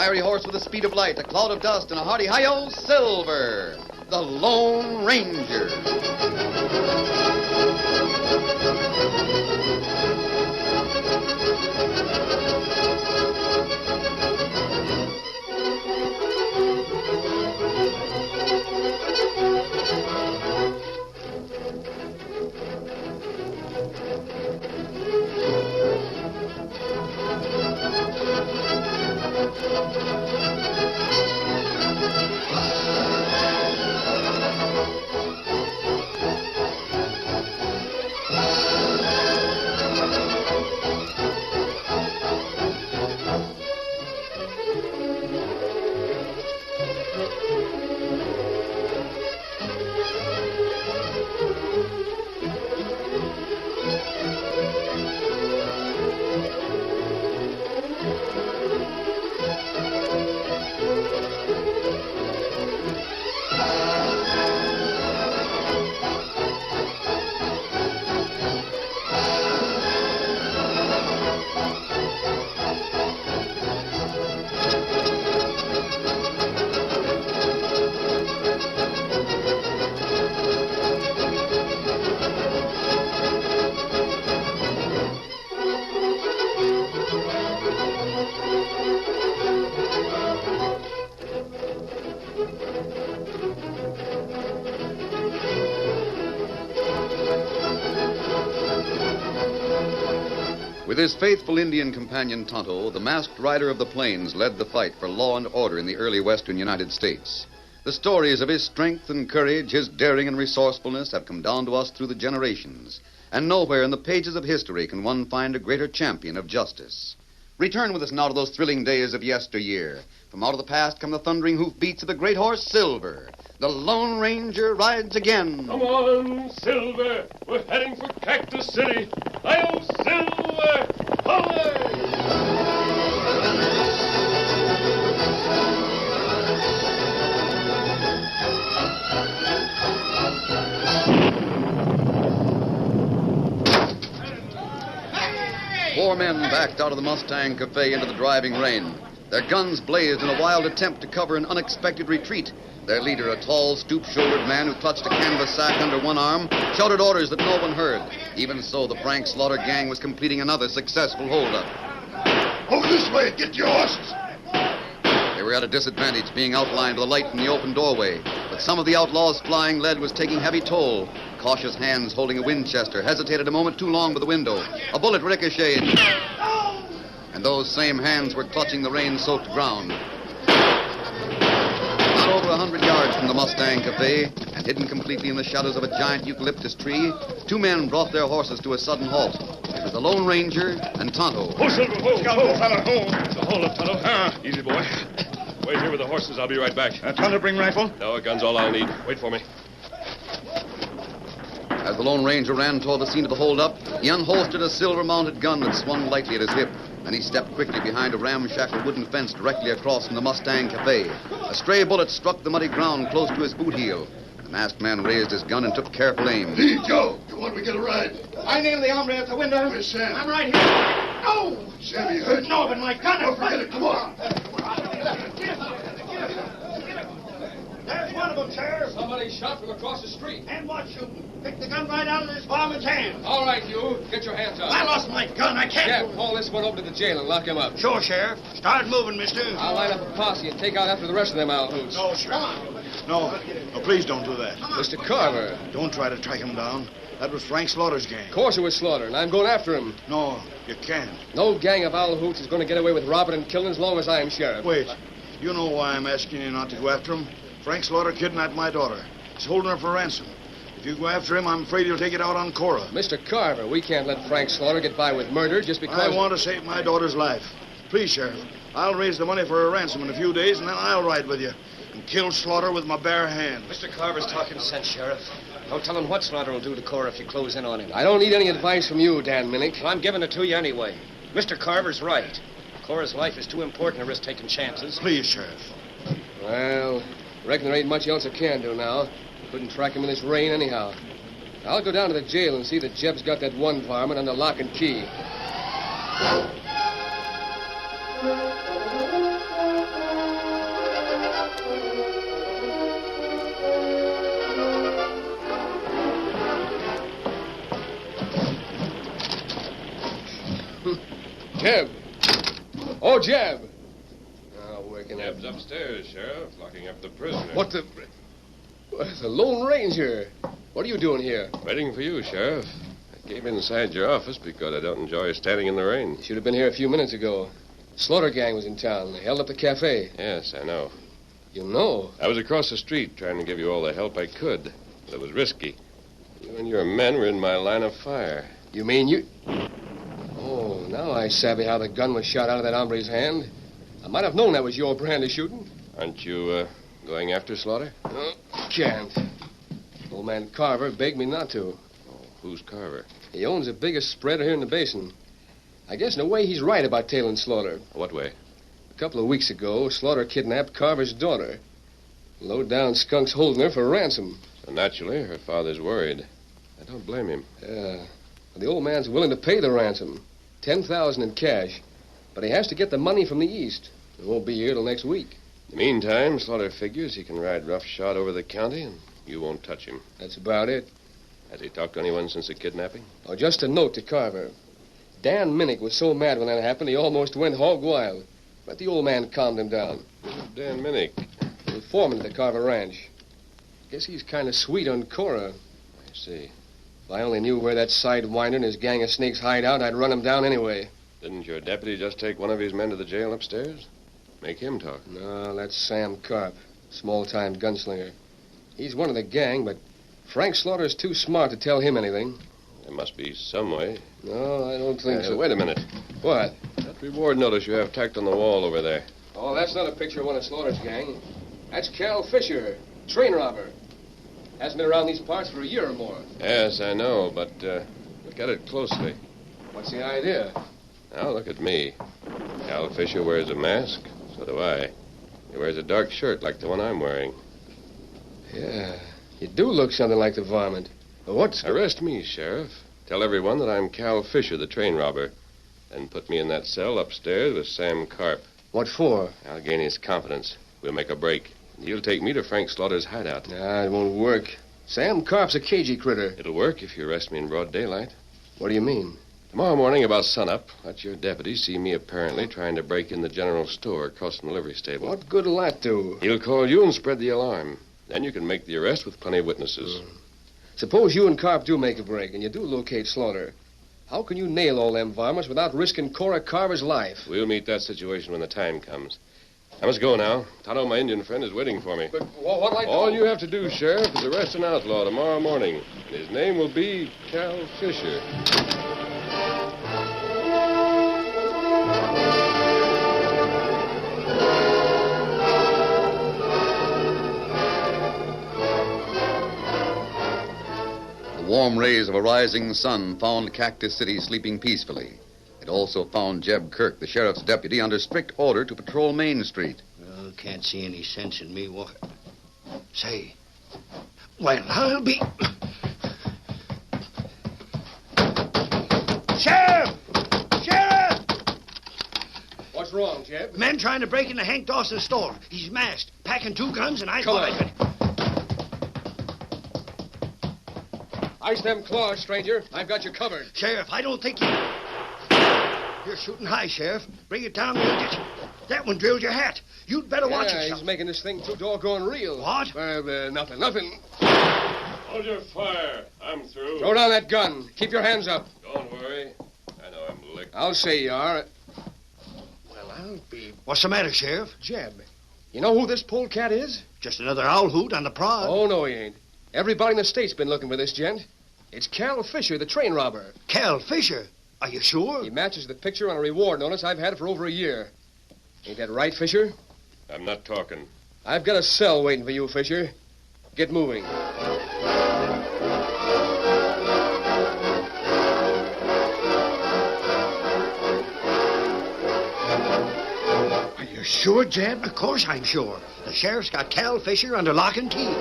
fiery horse with the speed of light, a cloud of dust, and a hearty hi-yo, Silver, the Lone Ranger. With his faithful Indian companion Tonto, the masked rider of the plains led the fight for law and order in the early western United States. The stories of his strength and courage, his daring and resourcefulness have come down to us through the generations, and nowhere in the pages of history can one find a greater champion of justice. Return with us now to those thrilling days of yesteryear. From out of the past come the thundering hoofbeats of the great horse Silver. The Lone Ranger rides again. Come on, Silver. We're heading for Cactus City. Hi-yo, Silver! Away! 4 men backed out of the Mustang Cafe into the driving rain. Their guns blazed in a wild attempt to cover an unexpected retreat. Their leader, a tall, stoop-shouldered man who clutched a canvas sack under one arm, shouted orders that no one heard. Even so, the Frank Slaughter gang was completing another successful holdup. Over this way. Get your horses. They were at a disadvantage, being outlined with a light from the open doorway. But some of the outlaws' flying lead was taking heavy toll. Cautious hands holding a Winchester hesitated a moment too long by the window. A bullet ricocheted. And those same hands were clutching the rain-soaked ground. Not over 100 yards from the Mustang Cafe, and hidden completely in the shadows of a giant eucalyptus tree, 2 men brought their horses to a sudden halt. It was the Lone Ranger and Tonto. Oh, Silver, hold up, Tonto. Easy, boy. Wait here with the horses. I'll be right back. Tonto, bring rifle? No, a gun's all I'll need. Wait for me. As the Lone Ranger ran toward the scene of the holdup, he unholstered a silver-mounted gun that swung lightly at his hip. Then he stepped quickly behind a ramshackle wooden fence directly across from the Mustang Cafe. A stray bullet struck the muddy ground close to his boot heel. The masked man raised his gun and took careful aim. Hey, Joe, come on, we get a ride. I nailed the hombre at the window. Where's Sam? I'm right here. Oh! Sam, you hurt? No, but my gun... Don't forget it. Come on. There's one of them, Sheriff. Somebody shot from across the street. And what shooting? Picked the gun right out of this varmint's hand. All right, you. Get your hands up. I lost my gun. I can't... Yeah, haul this one over to the jail and lock him up. Sure, Sheriff. Start moving, mister. I'll line up a posse and take out after the rest of them Alhoots. No, Sheriff. No, please don't do that. Mr. Carver. Don't try to track him down. That was Frank Slaughter's gang. Of course it was Slaughter, and I'm going after him. No, you can't. No gang of Alhoots is going to get away with robbing and killing as long as I am sheriff. Wait. You know why I'm asking you not to go after him? Frank Slaughter kidnapped my daughter. He's holding her for ransom. If you go after him, I'm afraid he'll take it out on Cora. Mr. Carver, we can't let Frank Slaughter get by with murder just because... I want to save my daughter's life. Please, Sheriff. I'll raise the money for her ransom in a few days, and then I'll ride with you and kill Slaughter with my bare hands. Mr. Carver's talking sense, Sheriff. Don't tell him what Slaughter will do to Cora if you close in on him. I don't need any advice from you, Dan Minnick. Well, I'm giving it to you anyway. Mr. Carver's right. Cora's life is too important to risk taking chances. Please, Sheriff. Well, reckon there ain't much else I can do now. Couldn't track him in this rain anyhow. I'll go down to the jail and see that Jeb's got that one varmint under lock and key. Jeb. Oh, Jeb. Oh, waking up. Jeb's upstairs, Sheriff, locking up the prisoner. What the... The Lone Ranger. What are you doing here? Waiting for you, Sheriff. I came inside your office because I don't enjoy standing in the rain. You should have been here a few minutes ago. Slaughter gang was in town. They held up the cafe. Yes, I know. You know? I was across the street trying to give you all the help I could. But it was risky. You and your men were in my line of fire. You mean you... Oh, now I savvy how the gun was shot out of that hombre's hand. I might have known that was your brand of shooting. Aren't you, going after Slaughter? Can't. Old man Carver begged me not to. Oh, who's Carver? He owns the biggest spreader here in the basin. I guess in a way he's right about tailing Slaughter. What way? A couple of weeks ago, Slaughter kidnapped Carver's daughter. Low-down skunk's holding her for ransom. So naturally, her father's worried. I don't blame him. Yeah. The old man's willing to pay the ransom. $10,000 in cash. But he has to get the money from the east. It won't be here till next week. In the meantime, Slaughter figures he can ride roughshod over the county, and you won't touch him. That's about it. Has he talked to anyone since the kidnapping? Oh, just a note to Carver. Dan Minnick was so mad when that happened, he almost went hog wild. But the old man calmed him down. Dan Minnick. The foreman at the Carver Ranch. Guess he's kind of sweet on Cora. I see. If I only knew where that sidewinder and his gang of snakes hide out, I'd run him down anyway. Didn't your deputy just take one of his men to the jail upstairs? Make him talk. No, that's Sam Carp, small-time gunslinger. He's one of the gang, but Frank Slaughter's too smart to tell him anything. There must be some way. No, I don't think so. Wait a minute. What? That reward notice you have tacked on the wall over there. Oh, that's not a picture of one of Slaughter's gang. That's Cal Fisher, train robber. Hasn't been around these parts for a year or more. Yes, I know, but look at it closely. What's the idea? Now, look at me. Cal Fisher wears a mask. So do I. He wears a dark shirt like the one I'm wearing. Yeah, you do look something like the varmint. But what's... Arrest me, Sheriff. Tell everyone that I'm Cal Fisher, the train robber. Then put me in that cell upstairs with Sam Carp. What for? I'll gain his confidence. We'll make a break. You'll take me to Frank Slaughter's hideout. Nah, it won't work. Sam Carp's a cagey critter. It'll work if you arrest me in broad daylight. What do you mean? Tomorrow morning about sunup, let your deputy see me apparently trying to break in the general store across from the livery stable. What good'll that do? He'll call you and spread the alarm. Then you can make the arrest with plenty of witnesses. Suppose you and Carp do make a break and you do locate Slaughter. How can you nail all them varmints without risking Cora Carver's life? We'll meet that situation when the time comes. I must go now. Tonto, my Indian friend, is waiting for me. But what'll I do? All you have to do, Sheriff, is arrest an outlaw tomorrow morning. His name will be Cal Fisher. The warm rays of a rising sun found Cactus City sleeping peacefully. It also found Jeb Kirk, the sheriff's deputy, under strict order to patrol Main Street. Well, can't see any sense in me walking. Say, well, I'll be... Sheriff! Sheriff! What's wrong, Jeb? Men trying to break into Hank Dawson's store. He's masked, packing 2 guns, and I Come thought on. I could... Ice them claws, stranger. I've got you covered. Sheriff, I don't think you... You're shooting high, Sheriff. Bring it down, we'll get you. That one drilled your hat. You'd better watch yourself. He's making this thing too doggone real. What? Nothing. Hold your fire. I'm through. Throw down that gun. Keep your hands up. Don't worry. I know I'm licked. I'll say you are. Well, I'll be... What's the matter, Sheriff? Jeb. You know who this polecat is? Just another owl hoot on the prod. Oh, no, he ain't. Everybody in the state's been looking for this gent. It's Cal Fisher, the train robber. Cal Fisher? Are you sure? He matches the picture on a reward notice I've had for over a year. Ain't that right, Fisher? I'm not talking. I've got a cell waiting for you, Fisher. Get moving. Are you sure, Jeb? Of course I'm sure. The sheriff's got Cal Fisher under lock and key.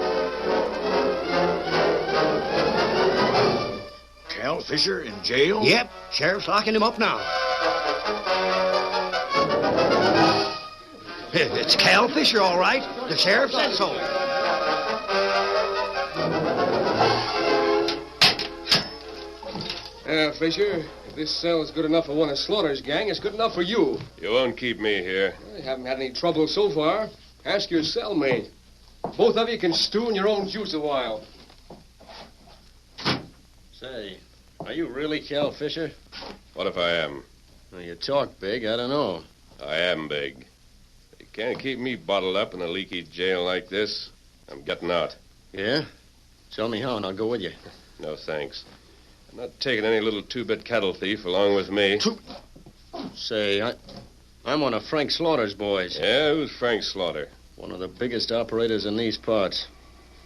Cal Fisher in jail? Yep, sheriff's locking him up now. It's Cal Fisher, all right. The sheriff said so. Yeah, Fisher. If this cell's good enough for one of Slaughter's gang, it's good enough for you. You won't keep me here. I haven't had any trouble so far. Ask your cellmate. Both of you can stew in your own juice a while. Say, are you really Cal Fisher? What if I am? Well, you talk big. I don't know. I am big. You can't keep me bottled up in a leaky jail like this. I'm getting out. Yeah? Tell me how, and I'll go with you. No, thanks. I'm not taking any little two-bit cattle thief along with me. Say, I'm one of Frank Slaughter's boys. Yeah, who's Frank Slaughter? One of the biggest operators in these parts.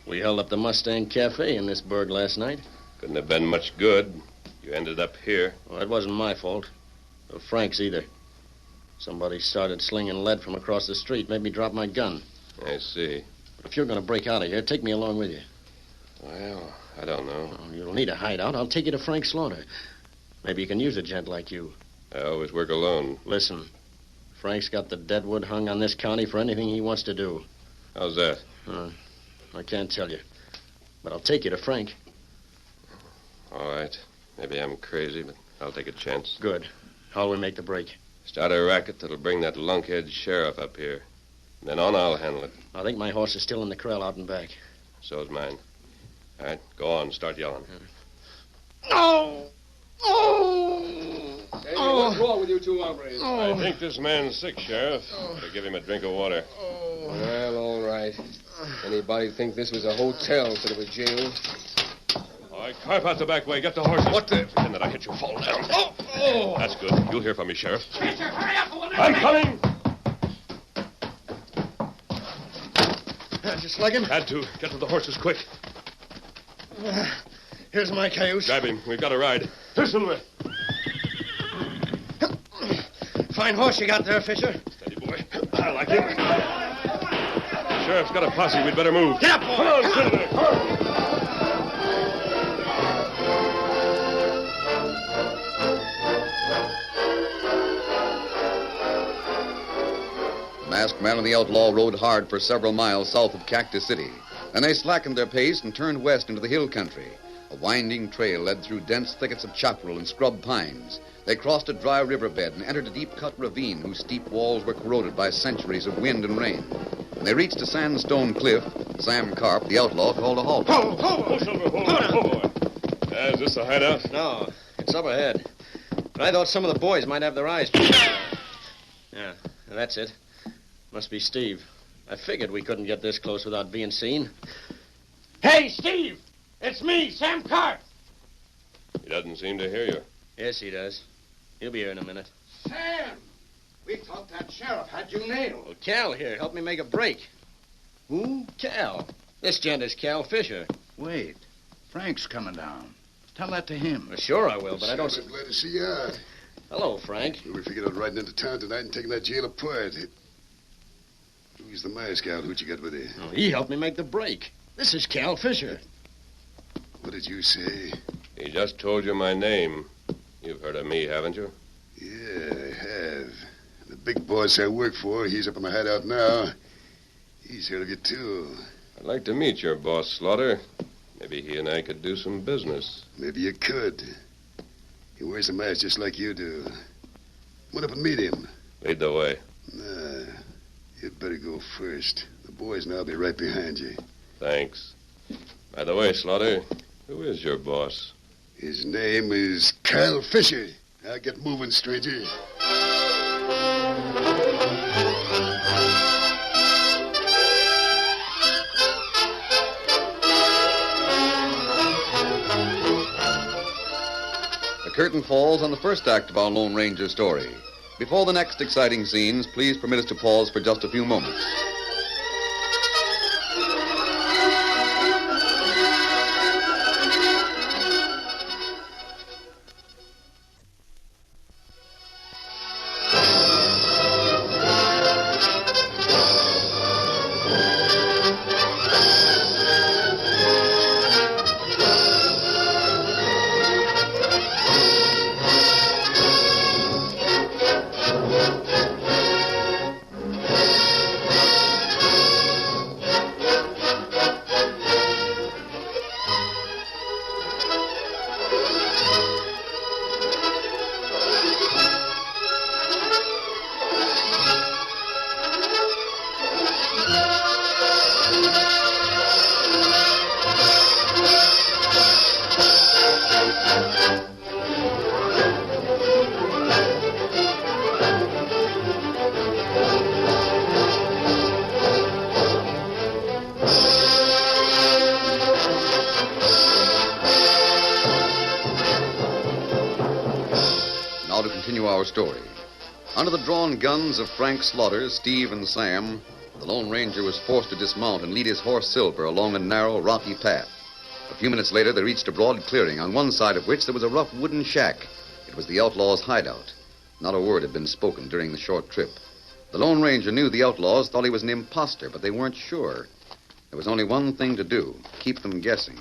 We held up the Mustang Cafe in this burg last night. Couldn't have been much good. You ended up here. Well, it wasn't my fault. Or Frank's either. Somebody started slinging lead from across the street, made me drop my gun. I see. But if you're going to break out of here, take me along with you. Well, I don't know. Oh, you'll need a hideout. I'll take you to Frank Slaughter. Maybe you can use a gent like you. I always work alone. Listen, Frank's got the deadwood hung on this county for anything he wants to do. How's that? I can't tell you. But I'll take you to Frank. All right. Maybe I'm crazy, but I'll take a chance. Good. How'll we make the break? Start a racket that'll bring that lunkhead sheriff up here. Then on, I'll handle it. I think my horse is still in the corral out and back. So's mine. All right, go on. Start yelling. Oh! Oh! Hey, what's wrong with you two hombres? I think this man's sick, Sheriff. Better give him a drink of water. Well, all right. Anybody think this was a hotel instead of a jail? All right, carp out the back way. Get the horses. What the? Pretend that I hit you. Fall down. Oh! That's good. You'll hear from me, Sheriff. Mister, hurry up! I'm coming. Just like him. Had to. Get to the horses quick. Here's my cayuse. Grab him. We've got a ride. Here, Silver. Fine horse you got there, Fisher. Steady, boy. I like him. Sheriff's got a posse. We'd better move. Get up, boy. Come on, Silver. Come on. The masked man and the outlaw rode hard for several miles south of Cactus City. Then they slackened their pace and turned west into the hill country. A winding trail led through dense thickets of chaparral and scrub pines. They crossed a dry riverbed and entered a deep-cut ravine whose steep walls were corroded by centuries of wind and rain. When they reached a sandstone cliff, Sam Carp, the outlaw, called a halt. Oh, Silver, boy. Is this a hideout? No, it's up ahead. But I thought some of the boys might have their eyes. Yeah, that's it. Must be Steve. I figured we couldn't get this close without being seen. Hey, Steve! It's me, Sam Carp. He doesn't seem to hear you. Yes, he does. He'll be here in a minute. Sam! We thought that sheriff had you nailed. Well, Cal here helped me make a break. Who? Cal. This gent is Cal Fisher. Wait. Frank's coming down. Tell that to him. Well, sure I will, but I don't... I'm glad to see you. Hello, Frank. We figured on riding into town tonight and taking that jail apart. Who's the mask out? Who'd you got with you? Oh, he helped me make the break. This is Cal Fisher. What did you say? He just told you my name. You've heard of me, haven't you? Yeah, I have. The big boss I work for, he's up in the hideout now. He's heard of you, too. I'd like to meet your boss, Slaughter. Maybe he and I could do some business. Maybe you could. He wears a mask just like you do. Went up and meet him. Lead the way. Nah, you'd better go first. The boys and I'll be right behind you. Thanks. By the way, Slaughter, who is your boss? His name is Cal Fisher. Now get moving, stranger. The curtain falls on the first act of our Lone Ranger story. Before the next exciting scenes, please permit us to pause for just a few moments. Now to continue our story. Under the drawn guns of Frank Slaughter, Steve, and Sam, the Lone Ranger was forced to dismount and lead his horse Silver along a narrow, rocky path. A few minutes later, they reached a broad clearing, on one side of which there was a rough wooden shack. It was the outlaws' hideout. Not a word had been spoken during the short trip. The Lone Ranger knew the outlaws thought he was an imposter, but they weren't sure. There was only one thing to do, keep them guessing.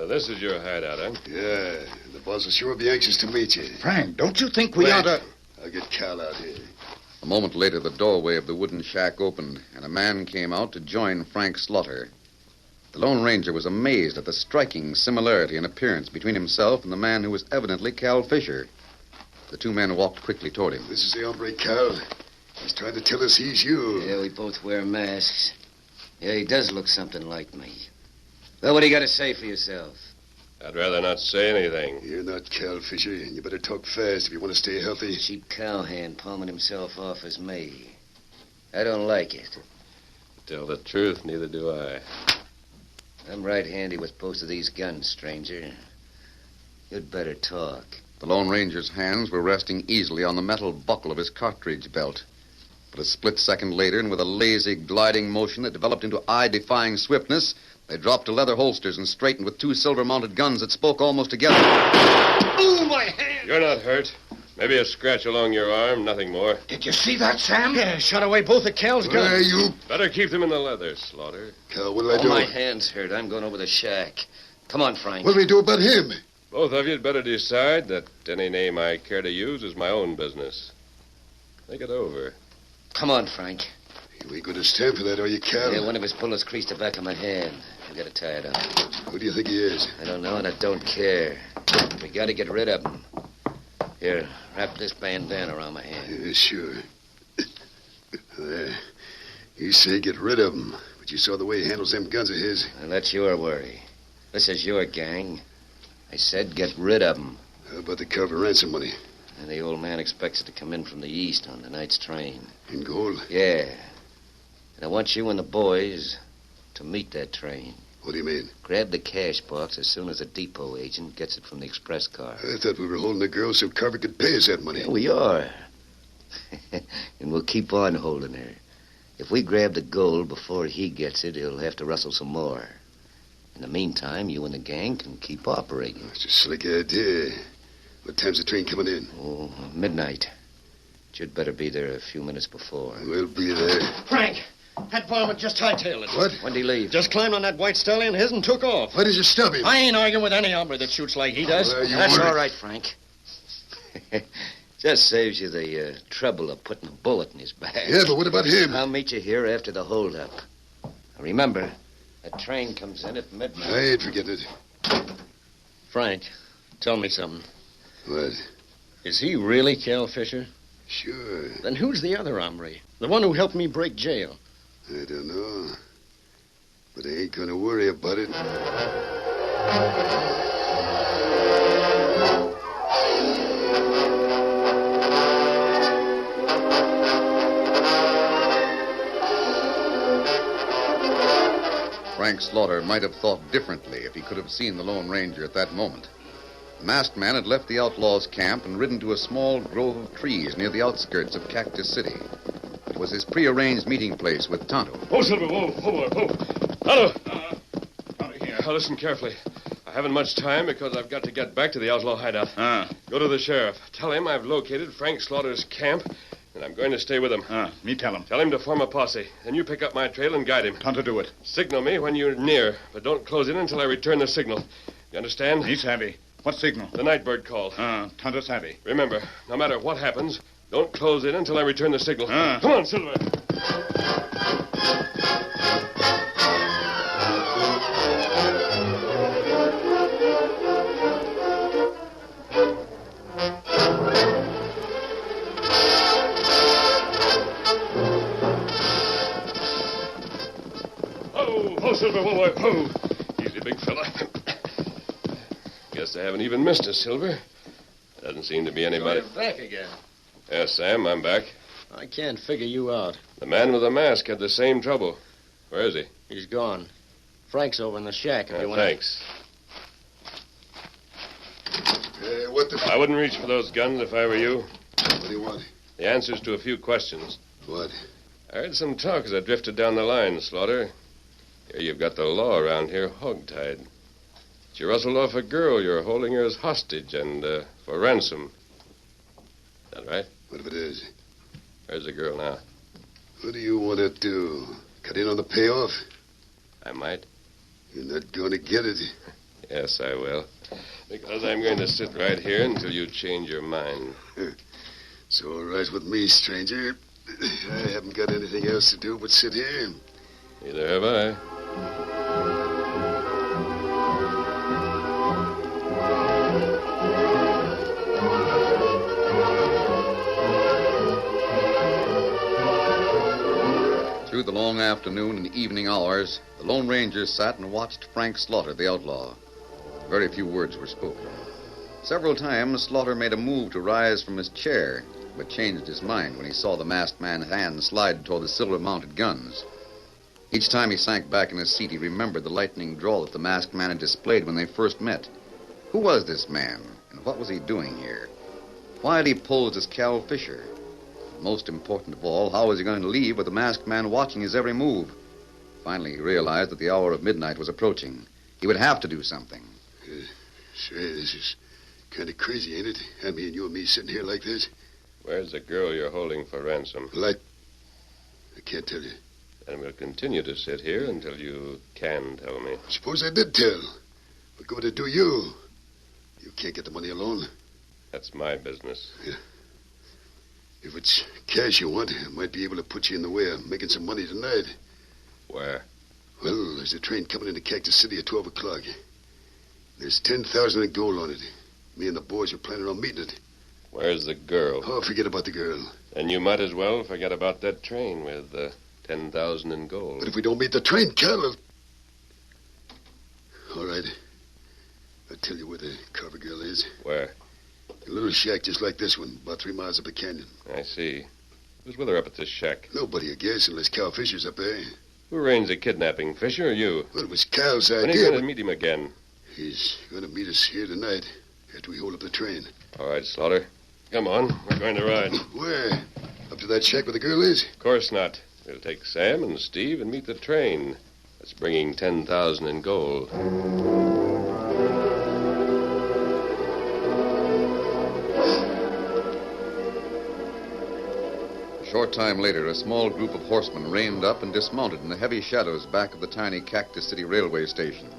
This is your hideout, huh? Yeah, the boss will sure be anxious to meet you. Frank, don't you think we ought to... I'll get Cal out here. A moment later, the doorway of the wooden shack opened, and a man came out to join Frank Slaughter. The Lone Ranger was amazed at the striking similarity in appearance between himself and the man who was evidently Cal Fisher. The two men walked quickly toward him. This is the hombre, Cal. He's trying to tell us he's you. Yeah, we both wear masks. Yeah, he does look something like me. Well, what do you got to say for yourself? I'd rather not say anything. You're not Cal Fisher, and you better talk fast if you want to stay healthy. Cheap cowhand palming himself off as me. I don't like it. To tell the truth, neither do I. I'm right handy with both of these guns, stranger. You'd better talk. The Lone Ranger's hands were resting easily on the metal buckle of his cartridge belt. But a split second later, and with a lazy, gliding motion that developed into eye-defying swiftness, they dropped to leather holsters and straightened with two silver-mounted guns that spoke almost together. Ooh, my hand! You're not hurt. Maybe a scratch along your arm, nothing more. Did you see that, Sam? Yeah, shot away both of Cal's guns. Where you? Better keep them in the leather, Slaughter. Cal, what'll I Oh, do? my hand's hurt. I'm going over the shack. Come on, Frank. What'll we do about him? Both of you'd better decide that any name I care to use is my own business. Think it over. Come on, Frank. You ain't going to stand for that, are you, Cal? Yeah, one of his bullets creased the back of my hand. We got to tie it up. Who do you think he is? I don't know, and I don't care. We got to get rid of him. Here, wrap this bandana around my hand. Yeah, sure. There. You say get rid of him, but you saw the way he handles them guns of his. Well, that's your worry. This is your gang. I said get rid of him. How about the cover ransom money? And the old man expects it to come in from the east on tonight's train. In gold? Yeah. And I want you and the boys to meet that train. What do you mean? Grab the cash box as soon as the depot agent gets it from the express car. I thought we were holding the girl so Carver could pay us that money. Yeah, we are. And we'll keep on holding her. If we grab the gold before he gets it, he'll have to rustle some more. In the meantime, you and the gang can keep operating. That's a slick idea. What time's the train coming in? Oh, midnight. You'd better be there a few minutes before. We'll be there. Frank, that varmint just hightailed it. What? When'd he leave? Just climbed on that white stallion of his and took off. Why did you stop him? I ain't arguing with any hombre that shoots like he does. Well, you That's worried. all right, Frank. Just saves you the trouble of putting a bullet in his back. Yeah, but what about him? I'll meet you here after the holdup. Remember, that train comes in at midnight. I ain't forgetting it. Frank, tell me something. What? Is he really Cal Fisher? Sure. Then who's the other hombre? The one who helped me break jail. I don't know. But I ain't going to worry about it. Frank Slaughter might have thought differently if he could have seen the Lone Ranger at that moment. The masked man had left the outlaws' camp and ridden to a small grove of trees near the outskirts of Cactus City. It was his prearranged meeting place with Tonto. Whoa, Silver, whoa. Tonto! Now listen carefully. I haven't much time because I've got to get back to the outlaw hideout. Go to the sheriff. Tell him I've located Frank Slaughter's camp, and I'm going to stay with him. Me tell him. Tell him to form a posse. Then you pick up my trail and guide him. Tonto do it. Signal me when you're near, but don't close in until I return the signal. You understand? He's savvy. What signal? The nightbird call. Tonto savvy. Remember, no matter what happens, don't close in until I return the signal. Come on, Silver. Ho, Silver, whoa. Easy, big fella. Guess I haven't even missed us, Silver. Doesn't seem to be anybody. So you're back again. Yes, Sam, I'm back. I can't figure you out. The man with the mask had the same trouble. Where is he? He's gone. Frank's over in the shack if you want Thanks. What What the... I wouldn't reach for those guns if I were you. What do you want? The answers to a few questions. What? I heard some talk as I drifted down the line, Slaughter. Here you've got the law around here hogtied. But you rustled off a girl you're holding her as hostage and for ransom. Is that right? What if it is? Where's the girl now? What do you want to do? Cut in on the payoff? I might. You're not going to get it. Yes, I will. Because I'm going to sit right here until you change your mind. It's all right with me, stranger. I haven't got anything else to do but sit here. Neither have I. Through the long afternoon and evening hours, the Lone Ranger sat and watched Frank Slaughter, the outlaw. Very few words were spoken. Several times, Slaughter made a move to rise from his chair, but changed his mind when he saw the masked man's hand slide toward the silver-mounted guns. Each time he sank back in his seat, he remembered the lightning draw that the masked man had displayed when they first met. Who was this man, and what was he doing here? Why had he posed as Cal Fisher? Most important of all, how was he going to leave with the masked man watching his every move? Finally, he realized that the hour of midnight was approaching. He would have to do something. Sure, this is kind of crazy, ain't it? I mean, you and me sitting here like this. Where's the girl you're holding for ransom? I can't tell you. And we'll continue to sit here until you can tell me. Suppose I did tell. What good would it do you? You can't get the money alone. That's my business. Yeah. If it's cash you want, I might be able to put you in the way of making some money tonight. Where? Well, there's a train coming into Cactus City at 12 o'clock. There's 10,000 in gold on it. Me and the boys are planning on meeting it. Where's the girl? Oh, forget about the girl. And you might as well forget about that train with 10,000 in gold. But if we don't meet the train, Cal... All right. I'll tell you where the Carver girl is. Where? A little shack just like this one, about 3 miles up the canyon. I see. Who's with her up at this shack? Nobody, I guess, unless Cal Fisher's up there. Who arranged the kidnapping, Fisher or you? Well, it was Cal's idea. When are you going to meet him again? He's going to meet us here tonight, after we hold up the train. All right, Slaughter. Come on. We're going to ride. Where? Up to that shack where the girl is? Of course not. We'll take Sam and Steve and meet the train. That's bringing 10,000 in gold. A short time later, a small group of horsemen reined up and dismounted in the heavy shadows back of the tiny Cactus City railway station.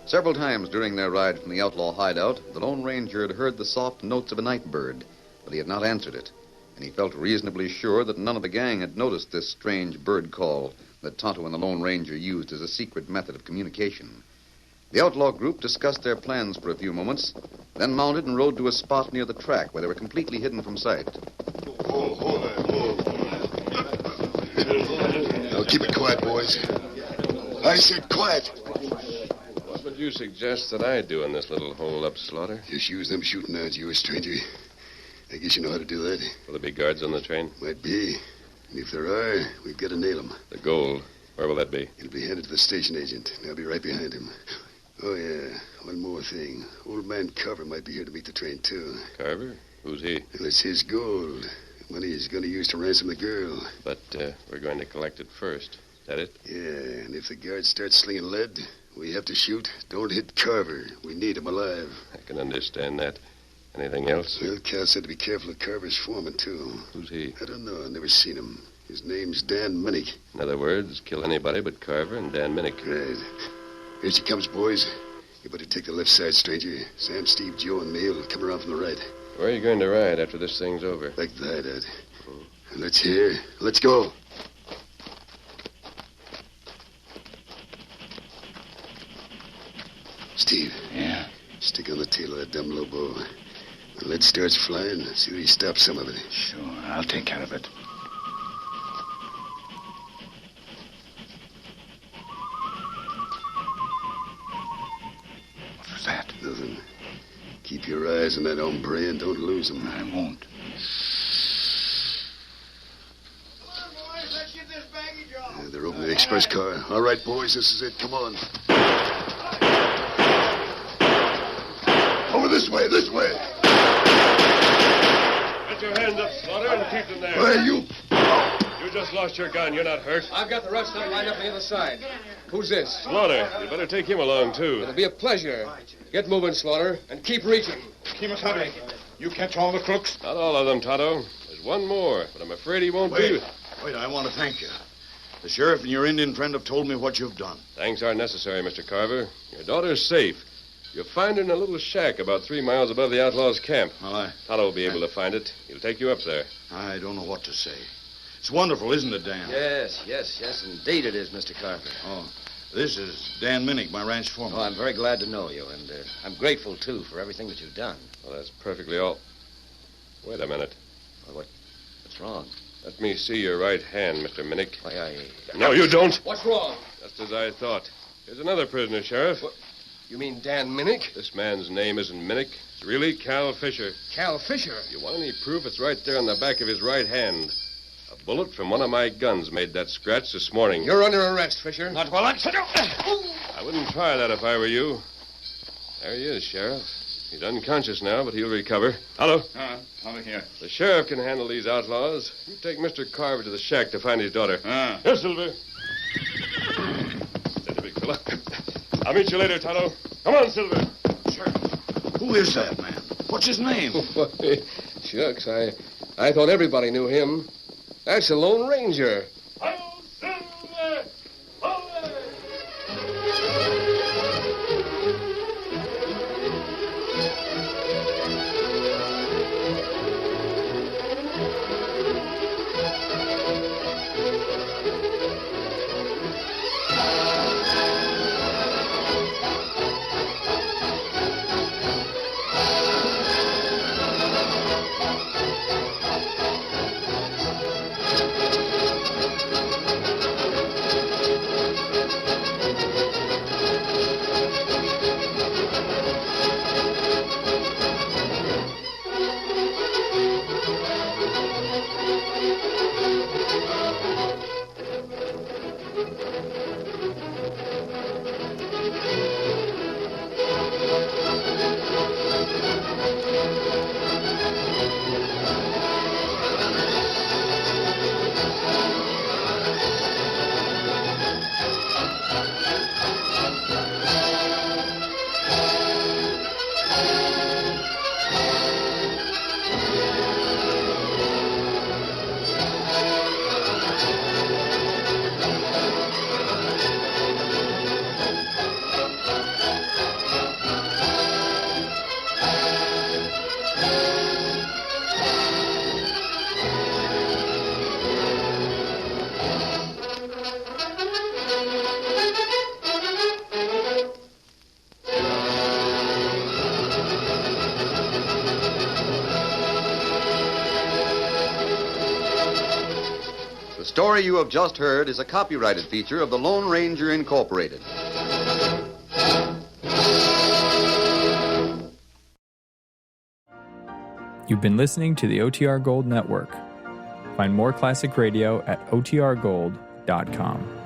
Several times during their ride from the outlaw hideout, the Lone Ranger had heard the soft notes of a night bird, but he had not answered it, and he felt reasonably sure that none of the gang had noticed this strange bird call that Tonto and the Lone Ranger used as a secret method of communication. The outlaw group discussed their plans for a few moments, then mounted and rode to a spot near the track where they were completely hidden from sight. Now keep it quiet, boys. I said quiet. What would you suggest that I do in this little hole-up, Slaughter? Just use them shooting irons, you a stranger. I guess you know how to do that. Will there be guards on the train? Might be. And if there are, we've got to nail them. The gold. Where will that be? It'll be handed to the station agent, and I'll be right behind him. Oh, yeah. One more thing. Old man Carver might be here to meet the train, too. Carver? Who's he? Well, it's his gold. Money he's going to use to ransom the girl. But we're going to collect it first. Is that it? Yeah, and if the guards start slinging lead, we have to shoot. Don't hit Carver. We need him alive. I can understand that. Anything else? Well, Cal said to be careful of Carver's foreman, too. Who's he? I don't know. I've never seen him. His name's Dan Minnick. In other words, kill anybody but Carver and Dan Minnick. Right. Here she comes, boys. You better take the left side, stranger. Sam, Steve, Joe, and me will come around from the right. Where are you going to ride after this thing's over? Back to the hideout. Let's hear. Let's go. Steve. Yeah? Stick on the tail of that dumb lobo. When lead starts flying, see that he stops some of it. Sure, I'll take care of it. What was that? Nothing. Keep your eyes on that hombre and don't lose them. I won't. They're opening the express car. All right, boys, this is it. Come on. Over this way, this way. just lost your gun. You're not hurt. I've got the rest of them lined up on the other side. Who's this? Slaughter. You better take him along, too. It'll be a pleasure. Get moving, Slaughter, and keep reaching. Kimasabi, you catch all the crooks? Not all of them, Tonto. There's one more, but I'm afraid he won't be. Wait, I want to thank you. The sheriff and your Indian friend have told me what you've done. Thanks aren't necessary, Mr. Carver. Your daughter's safe. You'll find her in a little shack about 3 miles above the outlaws' camp. Well, Tonto will be able to find it. He'll take you up there. I don't know what to say. It's wonderful, isn't it, Dan? Yes, indeed it is, Mr. Carver. Oh, this is Dan Minnick, my ranch foreman. Oh, I'm very glad to know you, and I'm grateful, too, for everything that you've done. Well, that's perfectly all. Wait a minute. Well, what's wrong? Let me see your right hand, Mr. Minnick. Why, No, you don't. What's wrong? Just as I thought. Here's another prisoner, Sheriff. What? You mean Dan Minnick? This man's name isn't Minnick. It's really Cal Fisher. Cal Fisher? If you want any proof, it's right there on the back of his right hand. A bullet from one of my guns made that scratch this morning. You're under arrest, Fisher. Not while I... I wouldn't try that if I were you. There he is, Sheriff. He's unconscious now, but he'll recover. Hello. Over here. The sheriff can handle these outlaws. You take Mr. Carver to the shack to find his daughter. Yes, Silver. Steady, big fella. I'll meet you later, Tonto. Come on, Silver. Sheriff, who is that man? What's his name? Shucks, I thought everybody knew him. That's the Lone Ranger. Hello, Silver! Away! The story you have just heard is a copyrighted feature of the Lone Ranger Incorporated. You've been listening to the OTR Gold Network. Find more classic radio at otrgold.com.